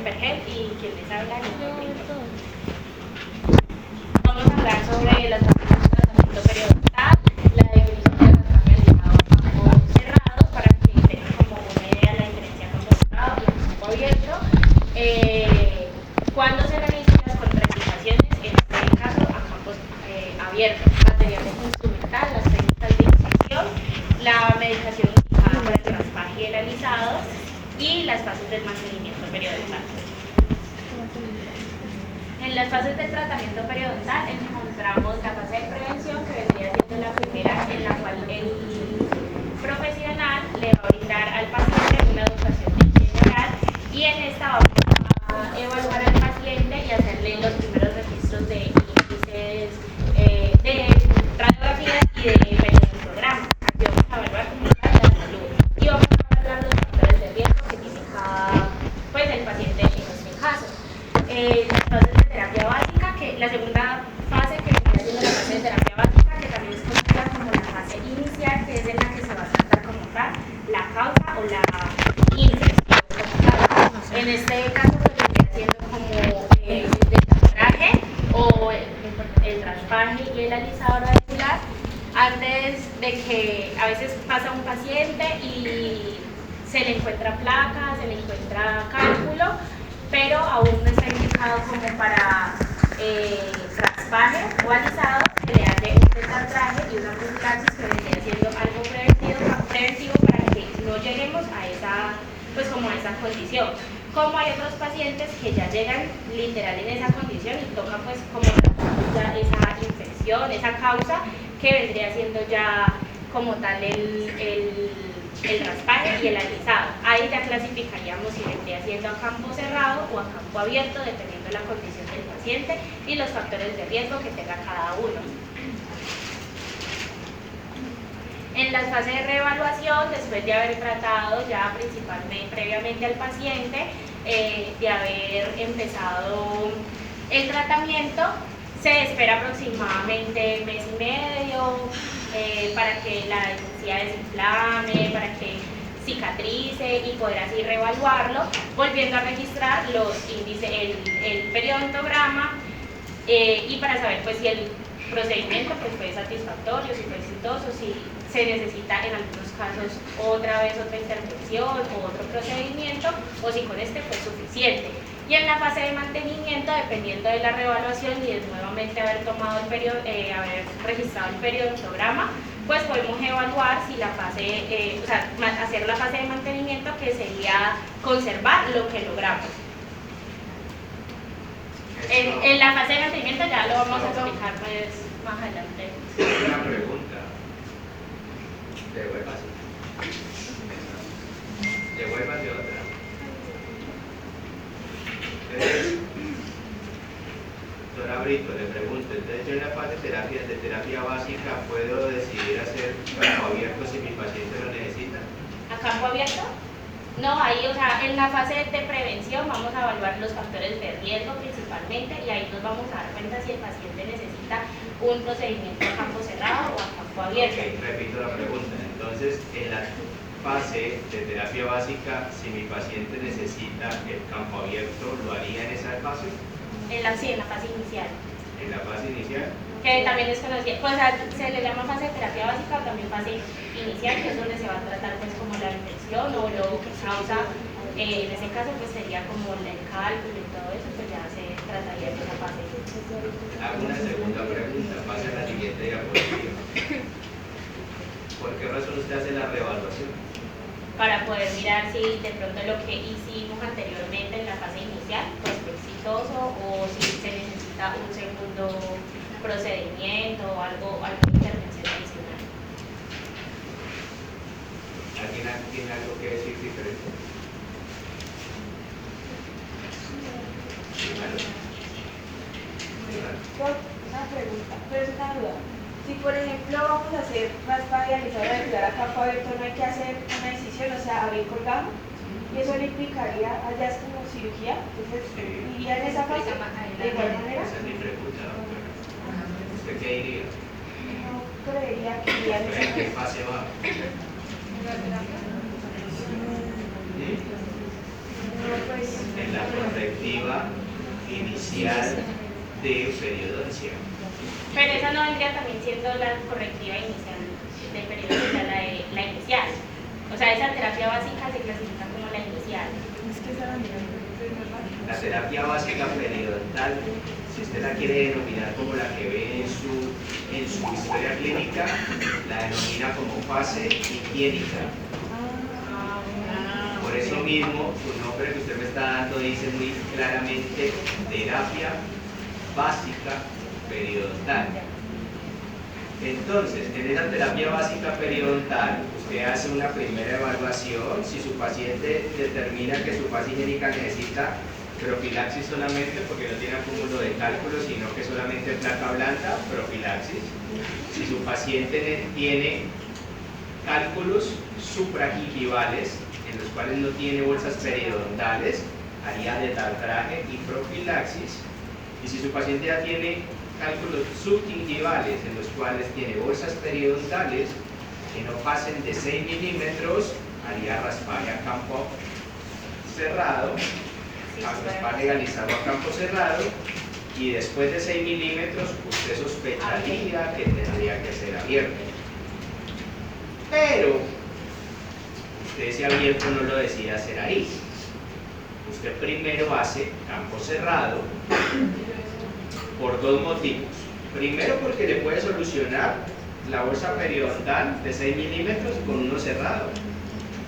Karen Bergel y quien les habla, Nicole Brito. Vamos a hablar sobre las fases de tratamiento periodontal, la definición de tratamiento a campo cerrado para que tengan como una idea de la diferencia campo cerrado y campo abierto. Cuando se realizan las contraindicaciones, en este caso a campos abiertos, materiales instrumental, las técnicas de incisión, la medicación indicada para el traspaje y el alisado y las fases del mantenimiento periodontal. En las fases del tratamiento periodontal encontramos la fase de prevención, que vendría siendo la primera, en la cual el profesional le va a brindar al paciente una educación de general, y en esta vamos a evaluar al paciente y hacerle los primeros registros de índices de radiografías y de periodontograma. Aquí vamos a evaluar cómo está la salud y vamos a evaluar los factores de riesgo que tiene el paciente en este caso. Las fases de terapia básica, que la segunda fase, que vendría siendo la fase de terapia básica, que también es conocida como la fase inicial, que es en la que se va a tratar como tal la causa o la infección como tal. En este caso pues vendría siendo como el traje o el traspaje y el alisado radicular, antes de que a veces pasa un paciente y se le encuentra placa, se le encuentra cálculo, pero aún no está indicado como para traspaje o alisado, se le hace un traje y una profilaxis, que vendría siendo algo preventivo para que no lleguemos a esa, pues como a esa condición. Como hay otros pacientes que ya llegan literal en esa condición y toca pues como tratar ya esa infección, esa causa, que vendría siendo ya como tal el traspaje y el alisado. Ahí ya clasificaríamos si vendría siendo a campo cerrado o a campo abierto, dependiendo de la condición del paciente y los factores de riesgo que tenga cada uno. En las fases de reevaluación, después de haber tratado ya principalmente previamente al paciente, de haber empezado el tratamiento, se espera aproximadamente mes y medio para que la encía desinflame, para que cicatrice y poder así reevaluarlo, volviendo a registrar los índices, el periodontograma, y para saber pues si el procedimiento pues fue satisfactorio, si fue exitoso, si se necesita en algunos casos otra vez otra intervención o otro procedimiento, o si con este fue suficiente. Y en la fase de mantenimiento, dependiendo de la reevaluación y de nuevamente haber tomado haber registrado el periodontograma, pues podemos evaluar si la fase, hacer la fase de mantenimiento, que sería conservar lo que logramos. En la fase de mantenimiento ya lo vamos a explicar pues más adelante. Una pregunta. Devuélvase otra. Doctora Brito, le pregunto, entonces yo en la fase de terapia básica puedo decidir hacer campo abierto si mi paciente lo necesita. ¿A campo abierto? No, ahí, en la fase de prevención vamos a evaluar los factores de riesgo principalmente, y ahí nos vamos a dar cuenta si el paciente necesita un procedimiento a campo cerrado o a campo abierto. Okay, repito la pregunta. Entonces, en la fase de terapia básica, si mi paciente necesita el campo abierto, ¿lo haría en esa fase? Sí, en la fase inicial. ¿En la fase inicial? Que también es conocida, pues se le llama fase de terapia básica o también fase inicial, que es donde se va a tratar pues como la infección o lo que causa, en ese caso pues sería como el cálculo y todo eso, pues ya se trataría de esa fase. Hago una segunda pregunta, pasa a la siguiente diapositiva. ¿Por qué razón usted hace la reevaluación? Para poder mirar si de pronto lo que hicimos anteriormente en la fase inicial pues fue exitoso, o si se necesita un segundo procedimiento o alguna intervención adicional. ¿Alguien tiene algo que decir diferente? Una pregunta, pero es una duda. Si por ejemplo vamos a hacer raspa y alisado radicular a campo abierto, no hay que hacer una incisión, o sea, abrir colgado, y eso le implicaría, allá es como cirugía, entonces iría en esa fase de igual manera. Esa es mi pregunta, doctora. ¿Usted qué diría? No creería que iría en esa ¿En qué fase. fase va? No, pues, En la correctiva inicial de periodoncia. Pero esa no vendría también siendo la correctiva inicial del periodo, o sea, la inicial. O sea, esa terapia básica se clasifica como la inicial. La terapia básica periodontal, si usted la quiere denominar como la que ve en su historia clínica, la denomina como fase higiénica. Por eso mismo, su nombre que usted me está dando dice muy claramente terapia básica periodontal. Entonces, en esa terapia básica periodontal, usted hace una primera evaluación. Si su paciente determina que su fase higiénica necesita profilaxis solamente porque no tiene acúmulo de cálculos, sino que solamente placa blanda, profilaxis. Si su paciente tiene cálculos supragingivales, en los cuales no tiene bolsas periodontales, haría detartraje y profilaxis. Y si su paciente ya tiene cálculos subgingivales, en los cuales tiene bolsas periodontales que no pasen de 6 milímetros, haría raspaje a campo cerrado, raspaje legalizado a campo cerrado, y después de 6 milímetros usted sospecharía que tendría que ser abierto. Pero usted ese abierto no lo decide hacer ahí. Usted primero hace campo cerrado por dos motivos. Primero, porque le puede solucionar la bolsa periodontal de 6 milímetros con uno cerrado.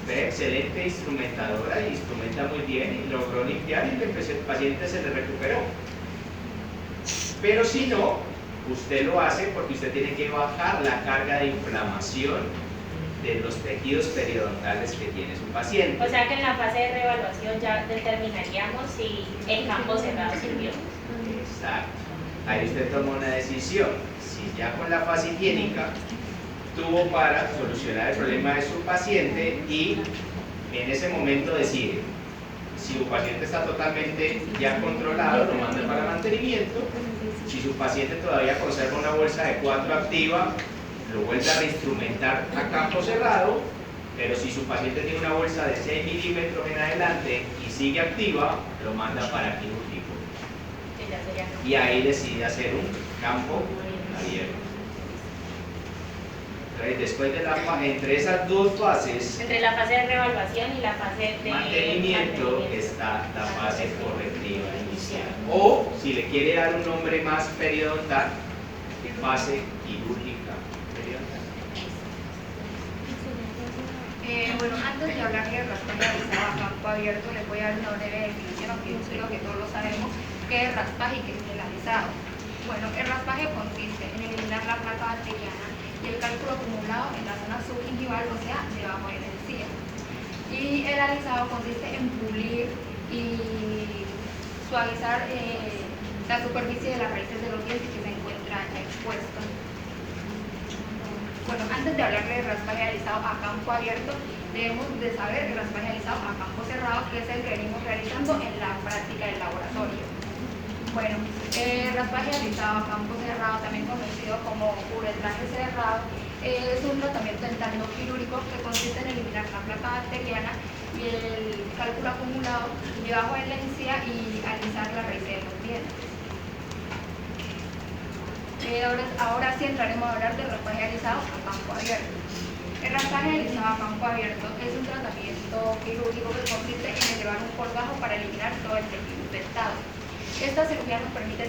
Usted es excelente instrumentadora y instrumenta muy bien y logró limpiar y el paciente se le recuperó. Pero si no, usted lo hace porque usted tiene que bajar la carga de inflamación de los tejidos periodontales que tiene su paciente. O sea que en la fase de reevaluación ya determinaríamos si el campo cerrado sirvió. Exacto. Ahí usted toma una decisión. Si ya con la fase higiénica tuvo para solucionar el problema de su paciente y en ese momento decide. Si su paciente está totalmente ya controlado, lo manda para mantenimiento. Si su paciente todavía conserva una bolsa de 4 activa, lo vuelve a reinstrumentar a campo cerrado. Pero si su paciente tiene una bolsa de 6 milímetros en adelante y sigue activa, lo manda para quirúrgico. Y ahí decide hacer un campo abierto. Entonces, después de entre esas dos fases, entre la fase de reevaluación y la fase de mantenimiento, está la fase correctiva inicial. O, si le quiere dar un nombre más periodontal, fase quirúrgica periodontal. Bueno, antes de hablar de raspaje realizado a campo abierto, les voy a dar una breve definición, aunque yo creo que todos lo sabemos, qué es raspaje y qué es el alisado. Bueno, el raspaje consiste en eliminar la placa bacteriana y el cálculo acumulado en la zona subgingival, o sea, debajo de la encía. Y el alisado consiste en pulir y suavizar la superficie de las raíces de los dientes que se encuentran expuestos. Bueno, antes de hablar de raspaje alisado a campo abierto, debemos de saber el raspaje alisado a campo cerrado, que es el que venimos realizando en la práctica del laboratorio. Bueno, el raspaje alisado a campo cerrado, también conocido como uretraje cerrado, es un tratamiento dental no quirúrgico que consiste en eliminar la placa bacteriana y el cálculo acumulado debajo de la encía y alisar la raíz de los dientes. Ahora sí entraremos a hablar del raspaje alisado a campo abierto. El raspaje alisado a campo abierto es un tratamiento quirúrgico que consiste en elevar un colgajo para eliminar todo el tejido infectado. Esta cirugía nos permite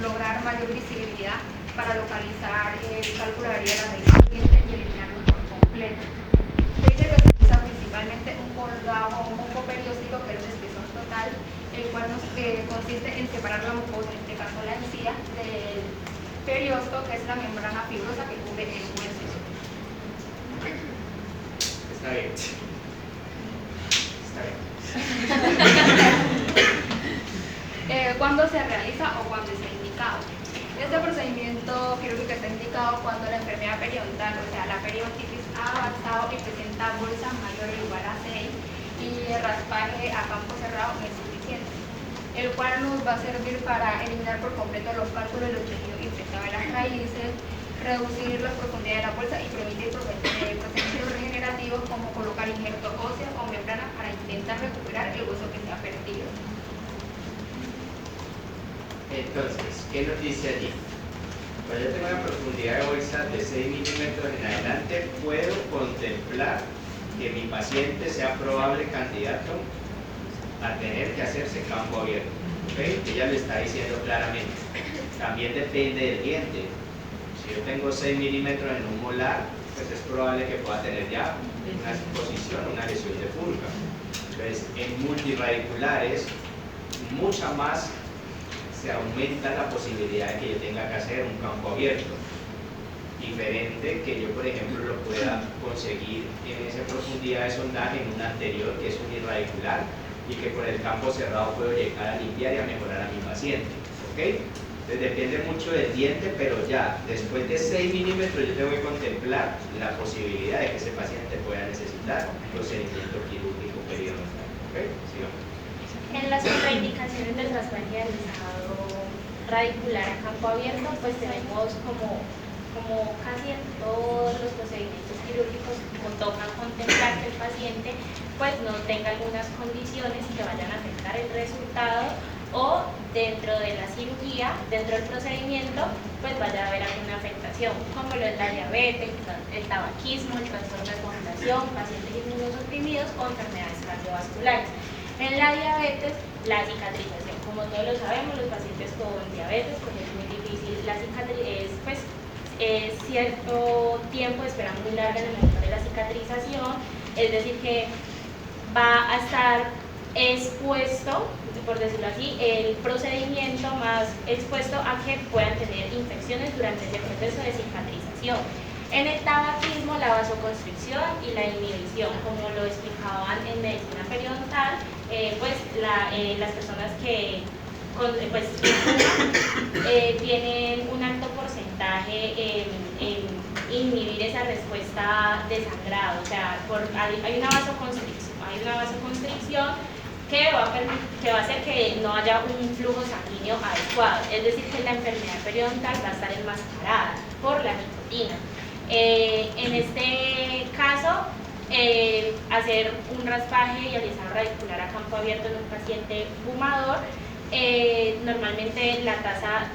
lograr mayor visibilidad para localizar el cálculo de la raíz del diente y eliminarlo por completo. Se dice que se utiliza principalmente un colgajo, un moco perióstico, que es de espesor total, el cual consiste en separar la mucosa, en este caso la encía, del periosto, que es la membrana fibrosa que cubre el hueso. Está bien. Está bien. ¿Cuándo se realiza o cuándo está indicado? Este procedimiento quirúrgico está indicado cuando la enfermedad periodontal, o sea, la periodontitis, ha avanzado y presenta bolsa mayor o igual a 6 y el raspaje a campo cerrado no es suficiente, el cual nos va a servir para eliminar por completo los cálculos de los tejidos infectados de las raíces, reducir la profundidad de la bolsa y permitir procedimientos regenerativos como colocar injerto óseo o membrana para intentar recuperar el hueso que se ha perdido. Entonces, ¿qué nos dice allí? Cuando yo tengo una profundidad de bolsa de 6 milímetros en adelante, puedo contemplar que mi paciente sea probable candidato a tener que hacerse campo abierto. ¿Okay? Ella lo está diciendo claramente. También depende del diente. Si yo tengo 6 milímetros en un molar, pues es probable que pueda tener ya una exposición, una lesión de purga. Entonces, en multirradiculares, mucha más se aumenta la posibilidad de que yo tenga que hacer un campo abierto. Diferente que yo, por ejemplo, lo pueda conseguir en esa profundidad de sondaje en un anterior, que es unirradicular, y que con el campo cerrado puedo llegar a limpiar y a mejorar a mi paciente. ¿Okay? Entonces depende mucho del diente, pero ya después de 6 milímetros yo tengo que contemplar la posibilidad de que ese paciente pueda necesitar procedimiento quirúrgico periodontal. ¿Okay? Sigamos. En las contraindicaciones del trasplante realizado radicular a campo abierto, pues tenemos como casi en todos los procedimientos quirúrgicos, como toca contemplar que el paciente pues no tenga algunas condiciones que vayan a afectar el resultado, o dentro de la cirugía, dentro del procedimiento, pues vaya a haber alguna afectación, como lo es la diabetes, el tabaquismo, el trastorno de coagulación, pacientes inmunosuprimidos o enfermedades cardiovasculares. En la diabetes, la cicatrización, como todos lo sabemos, los pacientes con diabetes, pues es muy difícil, la cicatriz pues cierto tiempo de espera muy larga en el momento de la cicatrización, es decir que va a estar expuesto, por decirlo así, el procedimiento más expuesto a que puedan tener infecciones durante ese proceso de cicatrización. En el tabaquismo, la vasoconstricción y la inhibición, como lo explicaban en medicina periodontal, las personas que fuman, tienen un alto porcentaje en inhibir esa respuesta de sangrado, o sea, hay una vasoconstricción que va a hacer que no haya un flujo sanguíneo adecuado, es decir, que la enfermedad periodontal va a estar enmascarada por la nicotina. En este caso, hacer un raspaje y alisado radicular a campo abierto en un paciente fumador, normalmente la tasa,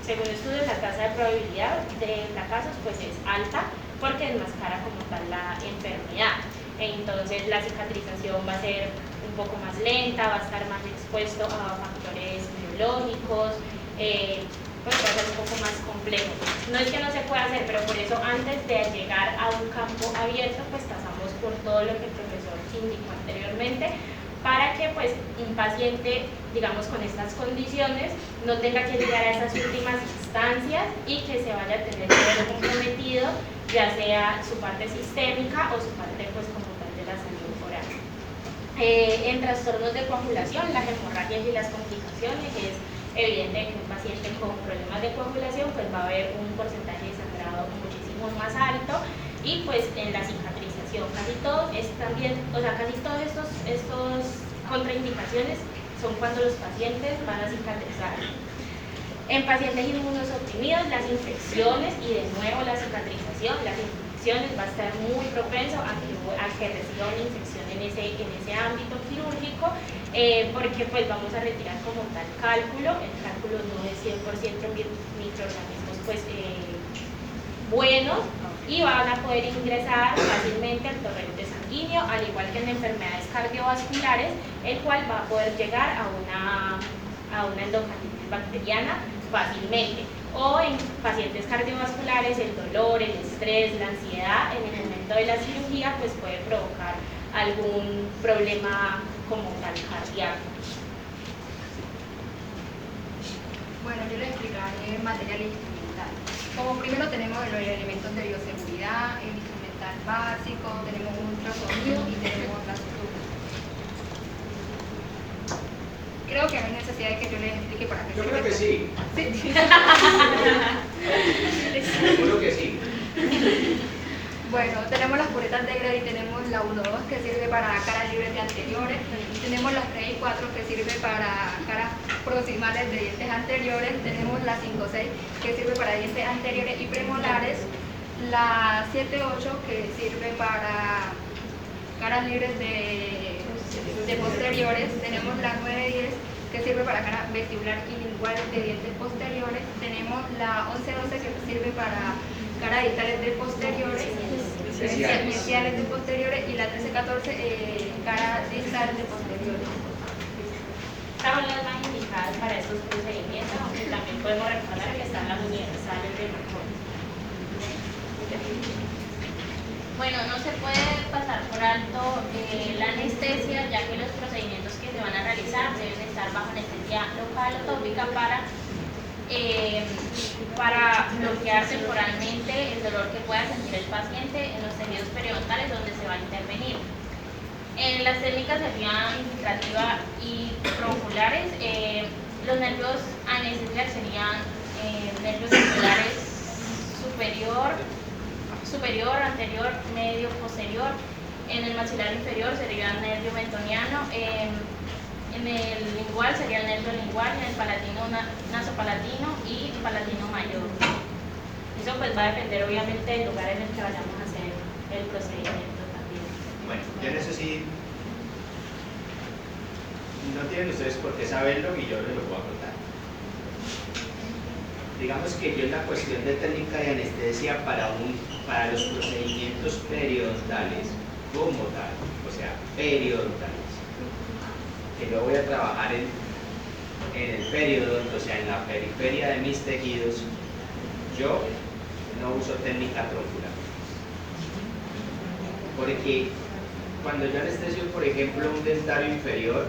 según estudios, la tasa de probabilidad de fracasos pues es alta porque enmascara como tal la enfermedad. Entonces la cicatrización va a ser un poco más lenta, va a estar más expuesto a factores biológicos, pues va a ser un poco más complejo. No es que no se pueda hacer, pero por eso antes de llegar a un campo abierto, pues pasamos por todo lo que el profesor indicó anteriormente, para que pues un paciente, digamos, con estas condiciones no tenga que llegar a esas últimas instancias y que se vaya a tener que ver comprometido, ya sea su parte sistémica o su parte pues como tal de la salud oral. En trastornos de coagulación, las hemorragias y las complicaciones, es evidente que un paciente con problemas de coagulación pues va a haber un porcentaje de sangrado muchísimo más alto, y pues en la cicatrización casi todos estos contraindicaciones son cuando los pacientes van a cicatrizar. En pacientes inmunosuprimidos, las infecciones y de nuevo la cicatrización, las infecciones va a estar muy propenso a que reciba una infección en ese ámbito quirúrgico, porque pues vamos a retirar como tal cálculo. El cálculo no es 100% microorganismos pues buenos, y van a poder ingresar fácilmente al torrente sanguíneo, al igual que en enfermedades cardiovasculares, el cual va a poder llegar a una endocarditis bacteriana fácilmente. O en pacientes cardiovasculares, el dolor, el estrés, la ansiedad en el momento de la cirugía pues puede provocar algún problema como tal cardíaco. Bueno, yo les explicaré material instrumental. Como primero tenemos los elementos de bioseguridad, el instrumental básico, tenemos un ultrasonido y tenemos la sutura. Creo que no hay necesidad de que yo les explique para qué. Yo creo que sí. Sí. Seguro que sí. Bueno, tenemos las puretas de Grady, tenemos la 1-2 que sirve para caras libres de anteriores, tenemos las 3 y 4 que sirve para caras proximales de dientes anteriores, tenemos la 5-6 que sirve para dientes anteriores y premolares, la 7-8 que sirve para caras libres de posteriores, tenemos la 9-10 que sirve para para cara vestibular y lingual de dientes posteriores. Tenemos la 1112 que sirve para cara distales de posteriores, iniciales de posteriores, y la 1314 cara distal de posteriores. Son las más indicadas para estos procedimientos, aunque también podemos recordar que están las universales de mejor. Bueno, no se puede pasar por alto la anestesia, ya que los procedimientos que se van a realizar deben estar bajo anestesia local o tópica para bloquear temporalmente el dolor que pueda sentir el paciente en los tejidos periodontales donde se va a intervenir. Las técnicas serían infiltrativa y tronculares. Los nervios anestesiados serían nervios oculares superior, anterior, medio, posterior. En el maxilar inferior sería el nervio mentoniano. En el lingual sería el nervio lingual, en el palatino nasopalatino y palatino mayor. Eso pues va a depender obviamente del lugar en el que vayamos a hacer el procedimiento también. Bueno, yo en eso sí, no tienen ustedes por qué saberlo y yo les lo voy a contar. Digamos que yo en la cuestión de técnica de anestesia para los procedimientos periodontales como tal, o sea, periodontales, que yo voy a trabajar en el periodonto, o sea, en la periferia de mis tejidos, yo no uso técnica troncular. Porque cuando yo anestesio, por ejemplo, un dentario inferior,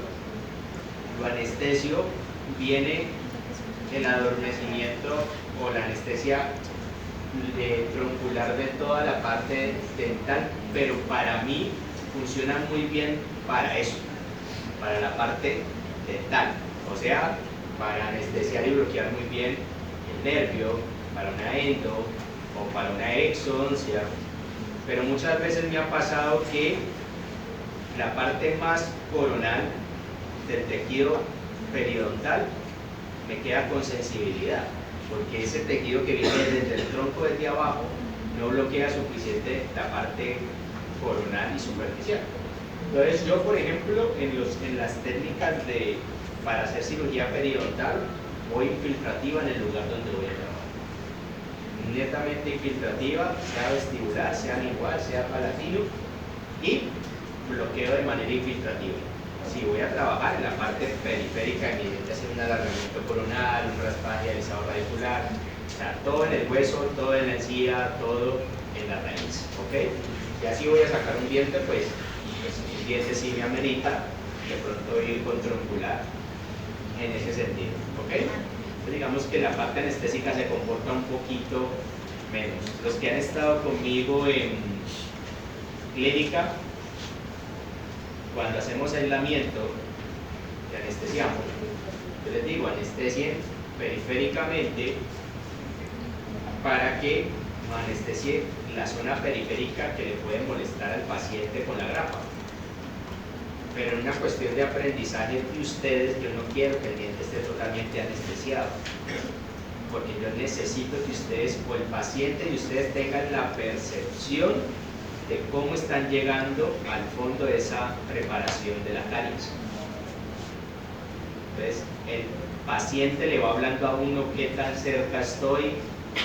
lo anestesio, viene el adormecimiento o la anestesia troncular de toda la parte dental, pero para mí funciona muy bien para eso, para la parte dental, o sea, para anestesiar y bloquear muy bien el nervio, para una endo o para una exodoncia. Pero muchas veces me ha pasado que la parte más coronal del tejido periodontal me queda con sensibilidad, porque ese tejido que viene desde el tronco desde abajo no bloquea suficiente la parte coronal y superficial. Entonces yo, por ejemplo, en las técnicas para hacer cirugía periodontal, voy infiltrativa en el lugar donde voy a trabajar. Netamente infiltrativa, sea vestibular, sea lingual, sea palatino, y bloqueo de manera infiltrativa. Si voy a trabajar en la parte periférica de mi diente, hacer un alargamiento coronal, un raspaje alisado radicular, o sea, todo en el hueso, todo en la encía, todo en la raíz, ¿ok? Y así voy a sacar un diente, pues un diente sí me amerita de pronto ir con troncular en ese sentido, ¿ok? Entonces digamos que la parte anestésica se comporta un poquito menos. Los que han estado conmigo en clínica, cuando hacemos aislamiento y anestesiamos, yo les digo, anestesien periféricamente para que no anestesie la zona periférica que le puede molestar al paciente con la grapa. Pero en una cuestión de aprendizaje de ustedes, yo no quiero que el diente esté totalmente anestesiado, porque yo necesito que ustedes, o el paciente y ustedes, tengan la percepción de cómo están llegando al fondo de esa preparación de la caries. Entonces, el paciente le va hablando a uno qué tan cerca estoy,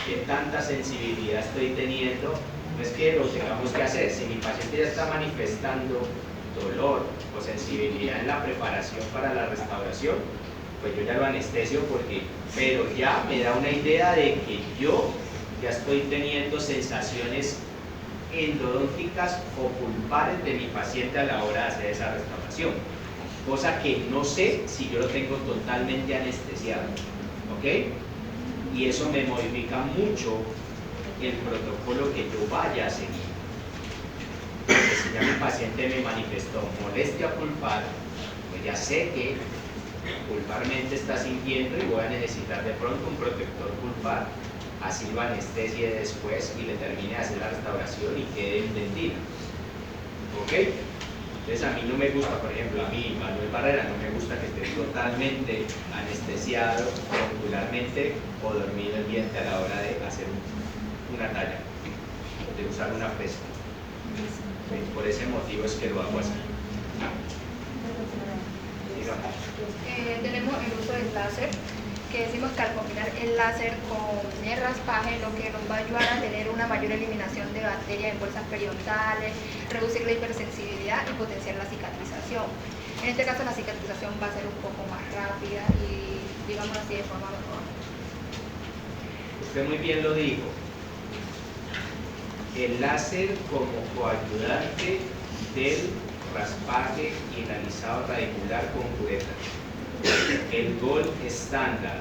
qué tanta sensibilidad estoy teniendo. No es que lo tengamos que hacer. Si mi paciente ya está manifestando dolor o sensibilidad en la preparación para la restauración, pues yo ya lo anestesio, pero ya me da una idea de que yo ya estoy teniendo sensaciones endodónticas o pulpares de mi paciente a la hora de hacer esa restauración, cosa que no sé si yo lo tengo totalmente anestesiado, ¿ok? Y eso me modifica mucho el protocolo que yo vaya a seguir. Porque si ya mi paciente me manifestó molestia pulpar, pues ya sé que pulparmente está sintiendo y voy a necesitar de pronto un protector pulpar, así lo anestesie después y le termine de hacer la restauración y quede en dentina. ¿Ok? Entonces a mí no me gusta, por ejemplo, a mí, Manuel Barrera, no me gusta que esté totalmente anestesiado ocularmente o dormido el diente a la hora de hacer una talla, de usar una fresa. Por ese motivo es que lo hago así. Digamos. Tenemos el uso del láser, que decimos que al combinar el láser con el raspaje, lo que nos va a ayudar a tener una mayor eliminación de bacterias en bolsas periodontales, reducir la hipersensibilidad y potenciar la cicatrización. En este caso la cicatrización va a ser un poco más rápida y, digamos así, de forma mejor. Usted muy bien lo dijo. El láser como coayudante del raspaje y el alisado radicular con cureta. El gol estándar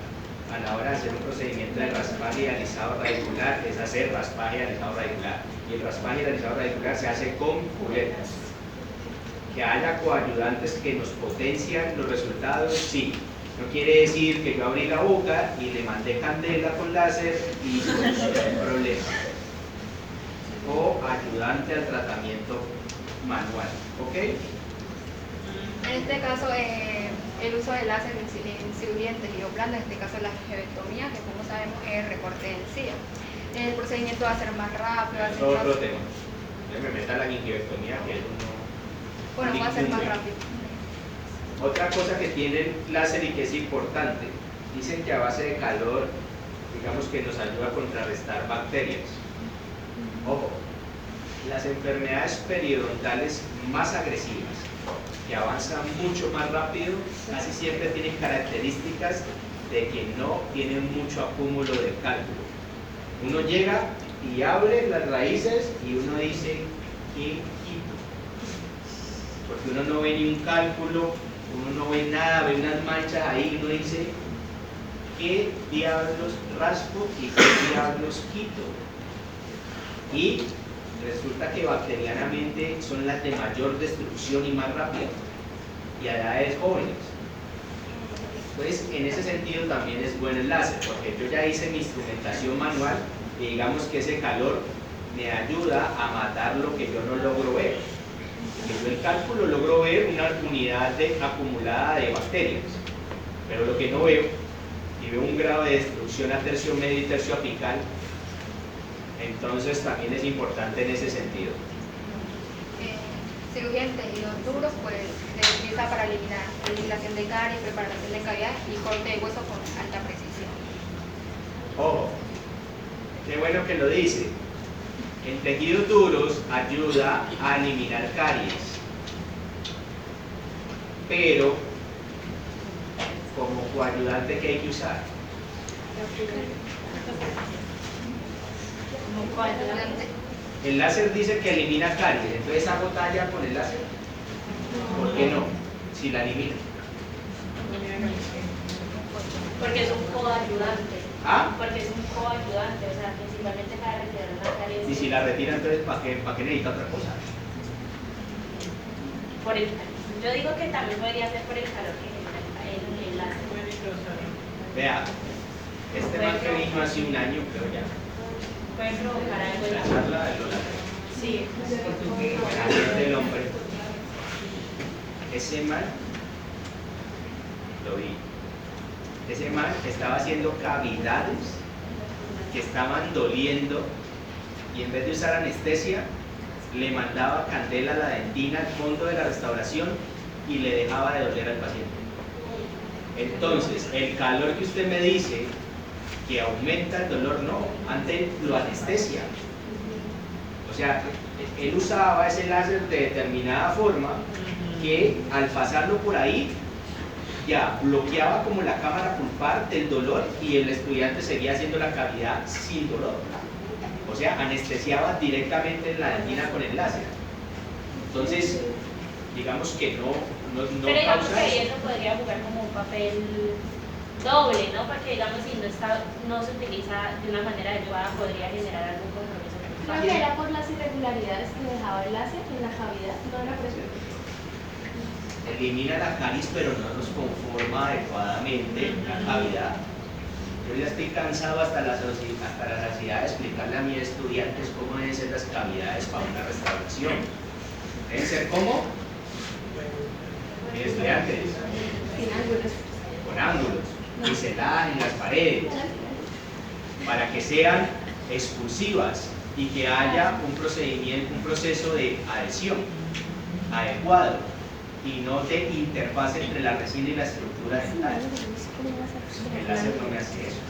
a la hora de hacer un procedimiento de raspaje y alisado radicular es hacer raspaje y alisado radicular. Y el raspaje y el alisado radicular se hace con curetas. Que haya coayudantes que nos potencian los resultados, sí. No quiere decir que yo abrí la boca y le mandé candela con láser y solucioné el problema. O ayudante al tratamiento manual, ¿ok? En este caso, el uso del láser en cirugía en tejido blando, en este caso la gingivectomía, que como sabemos es el recorte de encía. El procedimiento va a ser más rápido, va a Es ser más... otro tema. Ya me meta la gingivectomía, que eso no... Bueno, va a ser más rápido. Otra cosa que tiene el láser y que es importante, dicen que a base de calor, digamos que nos ayuda a contrarrestar bacterias. Ojo, las enfermedades periodontales más agresivas, que avanzan mucho más rápido, casi siempre tienen características de que no tienen mucho acúmulo de cálculo. Uno llega y abre las raíces y uno dice, ¿qué quito? Porque uno no ve ni un cálculo, uno no ve nada, ve unas manchas ahí y uno dice, ¿qué diablos raspo y qué diablos quito? Y resulta que bacterianamente son las de mayor destrucción y más rápida, y a edades jóvenes. Entonces, en ese sentido también es bueno el láser, porque yo ya hice mi instrumentación manual y digamos que ese calor me ayuda a matar lo que yo no logro ver. Porque yo el cálculo logro ver una unidad acumulada de bacterias, pero lo que no veo, y veo un grado de destrucción a tercio medio y tercio apical, entonces también es importante en ese sentido. Cirugía en tejidos duros, pues se utiliza para eliminar eliminación de caries, preparación de cavidad y corte de hueso con alta precisión. Ojo, qué bueno que lo dice. En tejidos duros ayuda a eliminar caries, pero como coayudante, ¿qué hay que usar? El láser dice que elimina caries, entonces hago talla con el láser. ¿Por qué no? Si la elimina. Porque es un coayudante. ¿Ah? Porque es un coayudante, o sea, principalmente para retirar una caries. Y si la retira, entonces ¿para qué necesita otra cosa? Por el, yo digo que también podría ser por el calor que genera el láser. Vea, este man que vino hace un año, creo ya. Puede provocar algo en La la charla de Lola. Sí. Buena gente del hombre. Ese man, lo vi. Ese man estaba haciendo cavidades que estaban doliendo y en vez de usar anestesia, le mandaba candela a la dentina al fondo de la restauración y le dejaba de doler al paciente. Entonces, el calor que usted me dice que aumenta el dolor, no, antes lo anestesia. O sea, él usaba ese láser de determinada forma que al pasarlo por ahí ya bloqueaba como la cámara pulpar del dolor y el estudiante seguía haciendo la cavidad sin dolor. O sea, anestesiaba directamente en la dentina con el láser. Entonces, digamos que no pero digamos causa que ahí eso. eso podría jugar como un papel doble, ¿no? Porque digamos si no se utiliza de una manera adecuada podría generar algún compromiso con el Creo que paciente. era por las irregularidades que dejaba el láser en la cavidad, no en la presión. Elimina la caries, pero no nos conforma adecuadamente la cavidad. Yo ya estoy cansado hasta la saciedad de explicarle a mis estudiantes cómo deben ser las cavidades para una restauración. ¿Deben ser cómo? Mis estudiantes, con ángulos, biseladas en las paredes, para que sean expulsivas y que haya un proceso de adhesión adecuado y no de interfaz entre la resina y la estructura dental. El láser no me hace eso.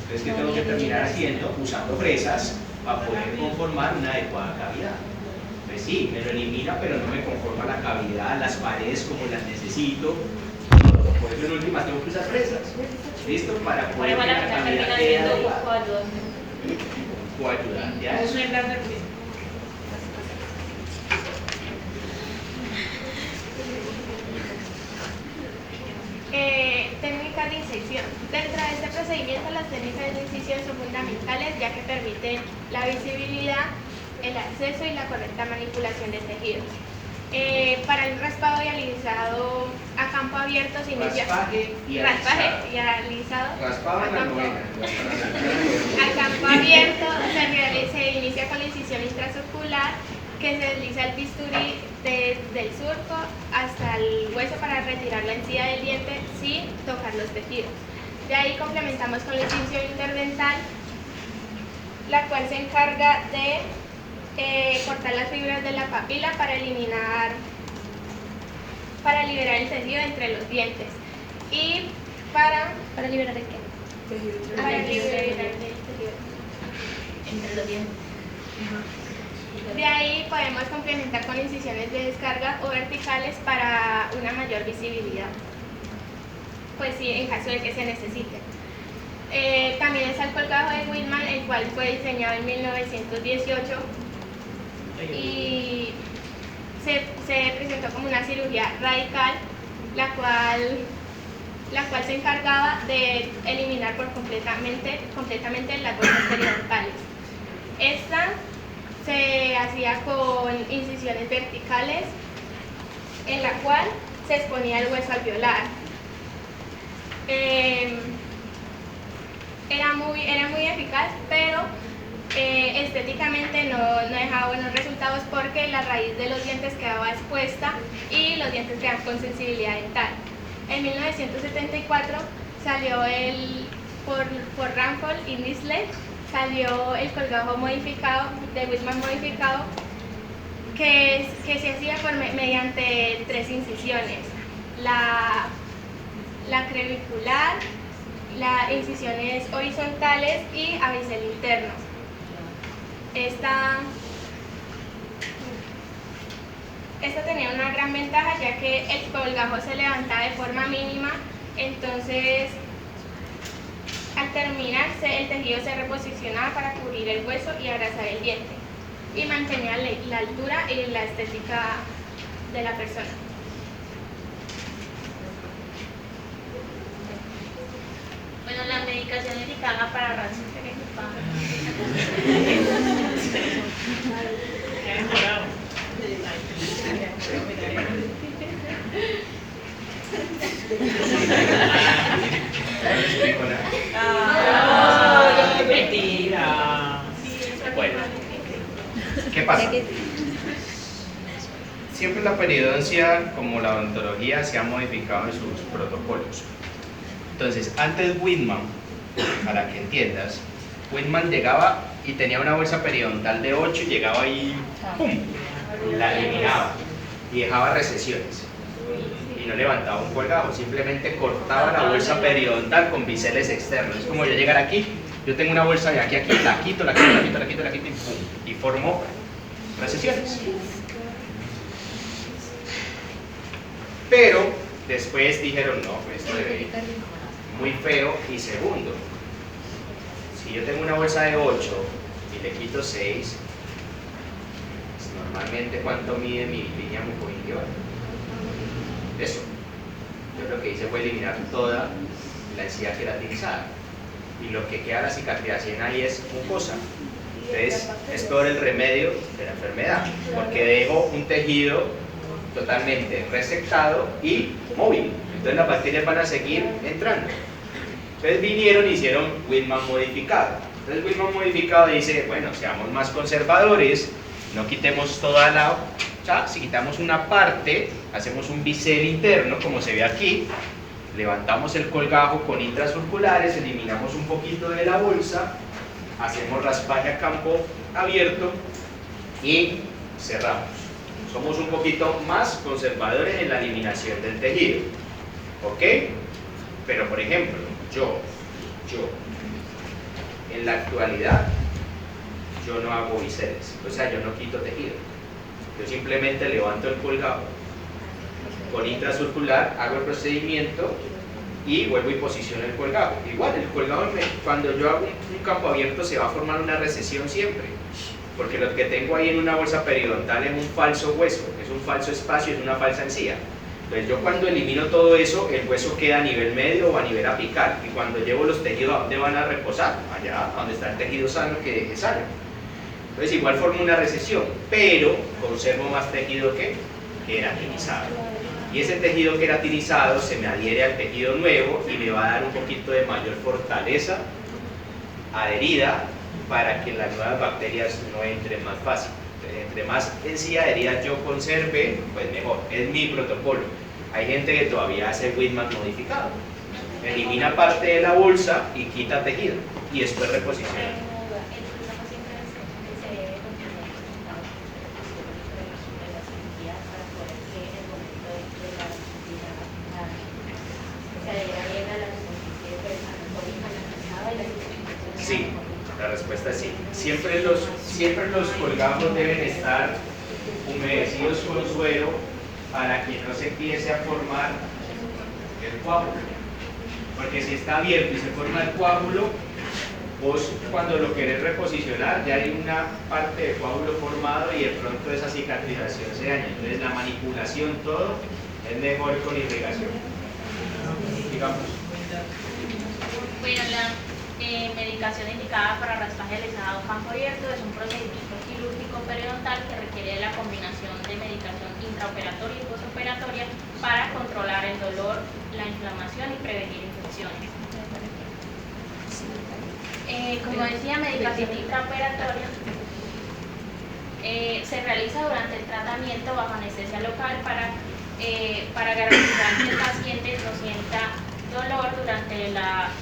Entonces, ¿qué tengo que terminar haciendo? Usando fresas para poder conformar una adecuada cavidad. Pues sí, me lo elimina, pero no me conforma la cavidad, las paredes como las necesito. Por eso en última tengo que usar fresas. ¿Listo? Para Por poder igual que la la final cavidad termina quede siendo un adecuada. coayudante. Coayudante, ¿ya? Es un láser. Técnicas de incisión. Dentro de este procedimiento, las técnicas de incisión son fundamentales ya que permiten la visibilidad, el acceso y la correcta manipulación de tejidos. Para el raspado y alisado a campo abierto se inicia... Raspaje y Raspaje alisado. y alisado Raspado en la novena. a campo abierto se inicia con la incisión intracircular, que se desliza el bisturí desde el surco hasta el hueso para retirar la encía del diente sin tocar los tejidos. De ahí complementamos con la incisión interdental, la cual se encarga de cortar las fibras de la papila para liberar el tejido entre los dientes y para liberar el qué? Para liberar el tejido entre los dientes. De ahí podemos complementar con incisiones de descarga o verticales para una mayor visibilidad, pues sí, en caso de que se necesite. También está el colgajo de Whitman, el cual fue diseñado en 1918 y se presentó como una cirugía radical, la cual se encargaba de eliminar completamente las bolsas periodontales. Esta se hacía con incisiones verticales, en la cual se exponía el hueso alveolar. Era muy eficaz, pero estéticamente no dejaba buenos resultados porque la raíz de los dientes quedaba expuesta y los dientes quedan con sensibilidad dental. En 1974 salió por Ramphal y Nisley, salió el colgajo modificado, de Whitman modificado, que se hacía mediante 3 incisiones: la crevicular, las incisiones horizontales y a bisel interno. Esta tenía una gran ventaja ya que el colgajo se levantaba de forma mínima, entonces al terminarse el tejido se reposicionaba para cubrir el hueso y abrazar el diente y mantenía la altura y la estética de la persona. Bueno, la medicación indicada para razones Mentira. Bueno, ¿qué pasa? Siempre la periodoncia, como la odontología, se ha modificado en sus protocolos. Entonces, antes Whitman, para que entiendas, Whitman llegaba y tenía una bolsa periodontal de 8 y llegaba ahí, ¡pum!, la eliminaba y dejaba recesiones y no levantaba un colgajo, simplemente cortaba la bolsa periodontal con biseles externos. Es como yo llegar aquí, yo tengo una bolsa de aquí a aquí, la quito y ¡pum!, y formo recesiones. Pero después dijeron, no, pues esto debe ir muy feo. Y segundo, si yo tengo una bolsa de 8 y le quito 6, pues normalmente ¿cuánto mide mi línea mucogingival? Eso. Yo lo que hice fue eliminar toda la encía queratinizada y lo que queda la cicatrización ahí es mucosa. Entonces es peor el remedio de la enfermedad, porque dejo un tejido totalmente resectado y móvil. Entonces las bacterias van a seguir entrando. Entonces vinieron y hicieron Whitman modificado. Entonces Whitman modificado dice, bueno, seamos más conservadores, no quitemos toda la... O sea, si quitamos una parte, hacemos un bisel interno, como se ve aquí, levantamos el colgajo con intracirculares, eliminamos un poquito de la bolsa, hacemos raspaje a campo abierto y cerramos. Somos un poquito más conservadores en la eliminación del tejido, ¿ok? Pero por ejemplo, yo, en la actualidad, yo no hago biseles, o sea, yo no quito tejido. Yo simplemente levanto el colgado con intracircular, hago el procedimiento y vuelvo y posiciono el colgado. Igual, el colgado, cuando yo hago un campo abierto, se va a formar una recesión siempre, porque lo que tengo ahí en una bolsa periodontal es un falso hueso, es un falso espacio, es una falsa encía. Entonces yo cuando elimino todo eso, el hueso queda a nivel medio o a nivel apical, y cuando llevo los tejidos, ¿a dónde van a reposar? Allá, donde está el tejido sano que es sano. Entonces igual formo una recesión, pero conservo más tejido que queratinizado. Y ese tejido queratinizado se me adhiere al tejido nuevo y me va a dar un poquito de mayor fortaleza adherida para que las nuevas bacterias no entren más fácil. Entonces, entre más encía adherida yo conserve, pues mejor. Es mi protocolo. Hay gente que todavía hace Whitman modificado. Elimina parte de la bolsa y quita tejido y después reposiciona. Sí, la respuesta es sí. Siempre los colgajos deben estar humedecidos con suero para que no se empiece a formar el coágulo. Porque si está abierto y se forma el coágulo, vos cuando lo querés reposicionar ya hay una parte de coágulo formado y de pronto esa cicatrización se daña. Entonces la manipulación, todo, es mejor con irrigación. Digamos. Bueno, la medicación indicada para raspaje alisado campo abierto es un procedimiento quirúrgico periodontal que requiere la combinación de medicación intraoperatoria y postoperatoria para controlar el dolor, la inflamación y prevenir infecciones. Como decía, medicación intraoperatoria se realiza durante el tratamiento bajo anestesia local para garantizar que el paciente no sienta dolor durante la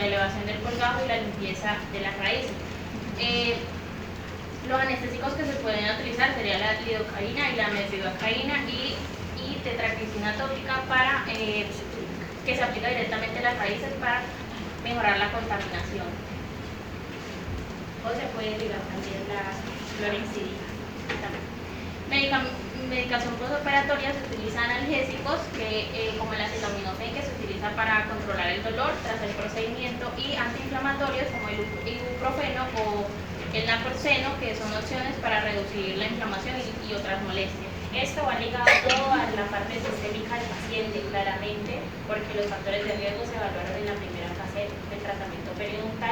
elevación del colgajo y la limpieza de las raíces. Los anestésicos que se pueden utilizar serían la lidocaína y la metildocaína y tetraciclina tópica para que se aplica directamente a las raíces para mejorar la contaminación. O se puede ligar también la clorhexidina. Medicación postoperatoria se utilizan analgésicos como el acetaminofén, que se utiliza para controlar el dolor tras el procedimiento, y antiinflamatorios como el ibuprofeno o el naproxeno, que son opciones para reducir la inflamación y otras molestias. Esto va ligado todo a la parte sistémica del paciente, claramente, porque los factores de riesgo se evaluaron en la primera fase del tratamiento periodontal.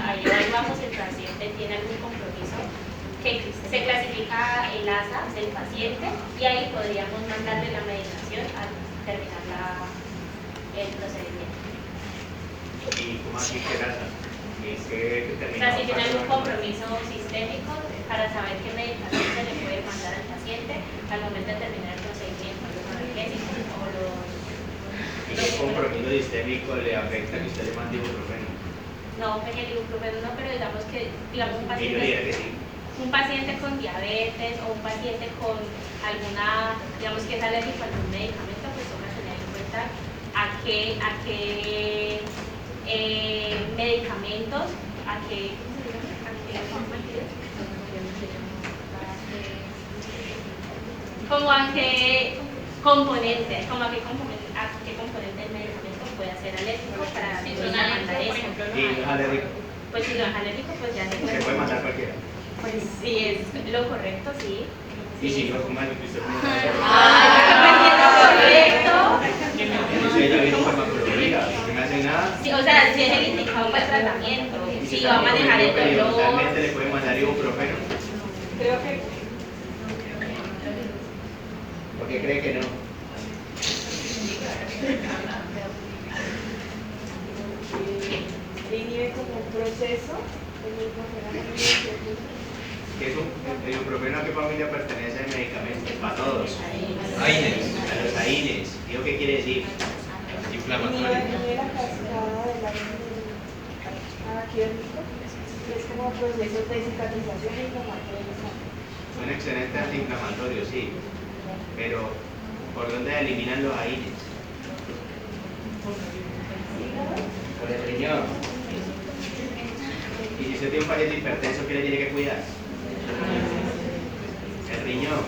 Ahí evaluamos si el paciente tiene algún compromiso, que se clasifica el ASA del paciente, y ahí podríamos mandarle la medicación al terminar el procedimiento. ¿Y cómo así que ASA? O sea, si tiene algún compromiso sistémico, para saber qué medicación se le puede mandar al paciente al momento de terminar el procedimiento, los analgésicos o los... ¿Ese compromiso sistémico le afecta que usted le mande ibuprofeno? No, pues el ibuprofeno no, pero digamos un Y yo diría que sí. Un paciente con diabetes o un paciente con alguna, digamos que es alérgico a algún medicamento, pues toca tener en cuenta a qué medicamentos, como a qué componente del medicamento puede ser alérgico para mandar eso. ¿Y no es alérgico? Pues si no es alérgico, pues ya Se puede mandar cualquiera. Pues sí, es lo correcto, sí. Y si no, ¿cómo es lo que usted come? Correcto. Si ella vino farmacología, no me hace nada. Sí, o sea, si es el indicado para el tratamiento, Y si va a manejar el dolor. ¿Realmente le puede mandar ibuprofeno? Creo que ¿Por qué cree que no? inhibe como un proceso, ¿Qué es el ibuprofeno? ¿A qué familia pertenece el medicamento? Para todos. AINES. A los AINES. ¿Digo qué quiere decir? Inflamatorio. inhibe la cascada del antibiótico, es como procesos de cicatrización e inflamatorios. Son excelentes antiinflamatorios, sí. Pero, ¿por dónde eliminan los AINES? tiene un paciente hipertenso, ¿qué le tiene que cuidar? El riñón.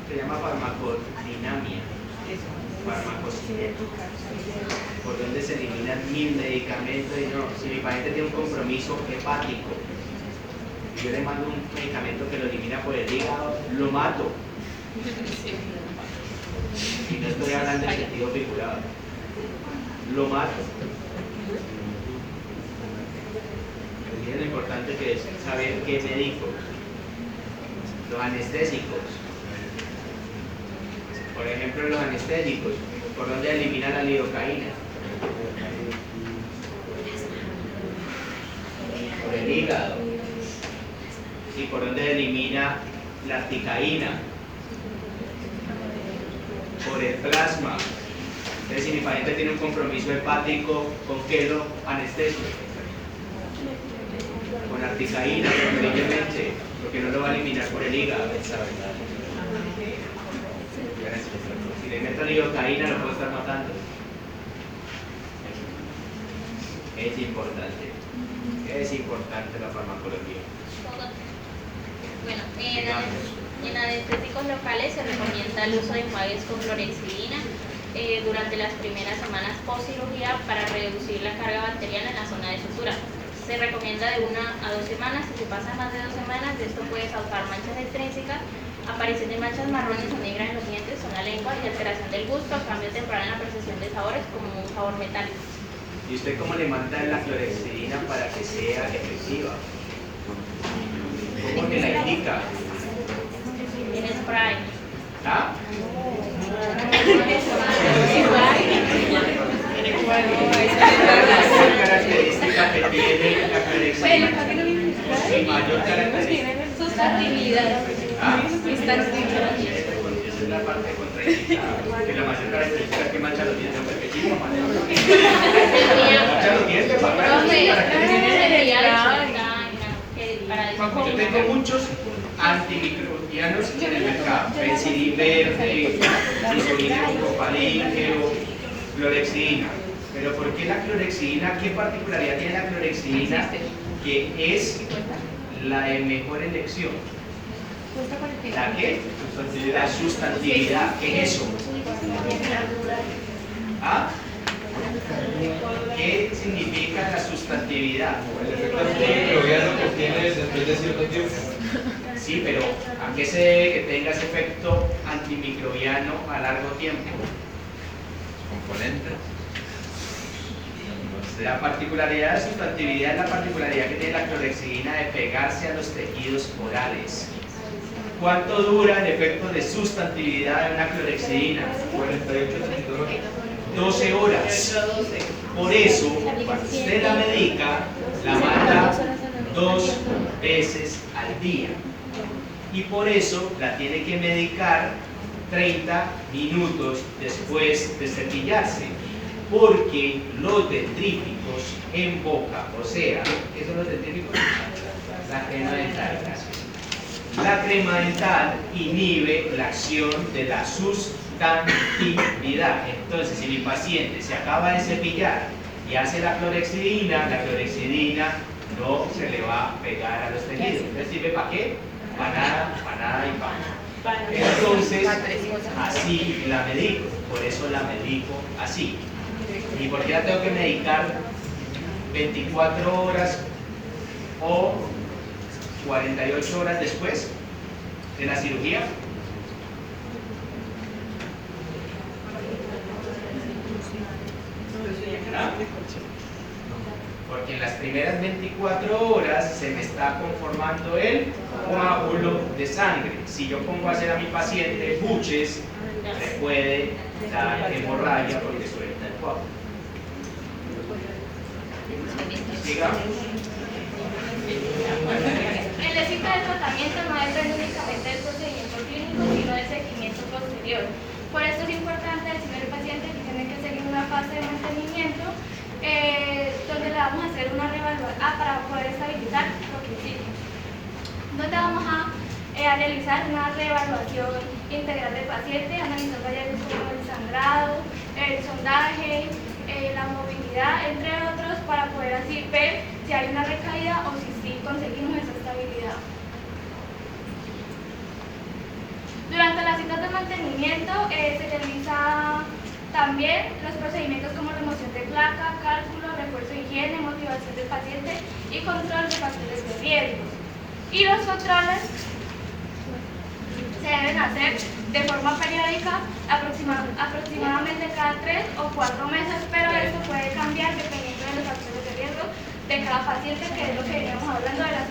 Se llama farmacodinamia, farmacocinética, por donde se eliminan 1000 medicamentos. Y no, si mi paciente tiene un compromiso hepático y yo le mando un medicamento que lo elimina por el hígado, lo mato. Y no estoy hablando de sentido figurado, lo mato. Es lo importante que es saber qué medico. Los anestésicos. Por ejemplo, los anestésicos, ¿por dónde elimina la lidocaína? Por el hígado. ¿Y por dónde elimina la articaína? Por el plasma. Entonces, si mi paciente tiene un compromiso hepático, ¿con qué lo anestesio? Con articaína, preferiblemente, porque no lo va a eliminar por el hígado. Si le meto lidocaína, lo puedo estar matando. Es importante la farmacología. Bueno, en anestésicos locales se recomienda el uso de enjuagues con clorexidina durante las primeras semanas post cirugía para reducir la carga bacteriana en la zona de sutura. Se recomienda de 1 a 2 semanas. Si se pasa más de 2 semanas, de esto puede causar manchas extrínsecas, aparición de manchas marrones o negras en los dientes o en la lengua y alteración del gusto, cambio temporal en la percepción de sabores como un sabor metálico. ¿Y usted cómo le manda la clorexidina para que sea efectiva? ¿Cómo me la indica? En spray. ¿Ah? ¿Qué característica que tiene la clorexidina? Sí, mayor característica. Sustantividad. ¿Ah? Sustantividad. Esa es la parte contraindicada. Que la mayor característica es que mancha los dientes. Perfectísimo, mancha los dientes, para Yo tengo muchos antimicrobianos en el mercado. Penicilin verde, isoniazid, propalígero, clorexidina. Pero ¿por qué la clorexidina? ¿Qué particularidad tiene la clorexidina que es la de mejor elección? ¿La qué? La sustantividad. ¿Qué es eso? ¿Ah? ¿Qué significa la sustantividad? El efecto antimicrobiano que tiene después de cierto tiempo. Sí, pero ¿a qué se debe que tenga ese efecto antimicrobiano a largo tiempo? Componentes. La particularidad de sustantividad es la particularidad que tiene la clorexidina de pegarse a los tejidos orales. ¿Cuánto dura el efecto de sustantividad de una clorexidina? 48 horas. 12 horas. Por eso, cuando usted la medica, la manda 2 veces al día. Y por eso la tiene que medicar 30 minutos después de cepillarse. Porque los dentríficos en boca, o sea, ¿qué son los dentríficos? La crema dental, gracias. La crema dental inhibe la acción de la sustantividad. Entonces, si mi paciente se acaba de cepillar y hace la clorexidina no se le va a pegar a los tejidos. ¿Entonces sirve para qué? Para nada y para nada. Entonces, así la medico. Por eso la medico así. ¿Y por qué la tengo que medicar 24 horas o 48 horas después de la cirugía? ¿Ah? Porque en las primeras 24 horas se me está conformando el coágulo de sangre. Si yo pongo a hacer a mi paciente buches, le puede dar hemorragia porque suelta el coágulo. Sigamos. El éxito del tratamiento no depende únicamente del procedimiento clínico, sino del seguimiento posterior. Por eso es importante decirle al paciente que tiene que seguir una fase de mantenimiento donde le vamos a hacer una reevaluación para poder estabilizar los principios. Donde vamos a realizar una reevaluación integral del paciente, analizando variables como el sangrado, el sondaje, la movilidad, entre otros, para poder así ver si hay una recaída o si sí conseguimos esa estabilidad. Durante las citas de mantenimiento se realiza también los procedimientos como remoción de placa, cálculo, refuerzo de higiene, motivación del paciente y control de factores de riesgo. Y los controles se deben hacer de forma periódica, aproximadamente cada 3 o 4 meses, pero esto puede cambiar dependiendo de los factores de riesgo de cada paciente, que es lo que veníamos hablando de las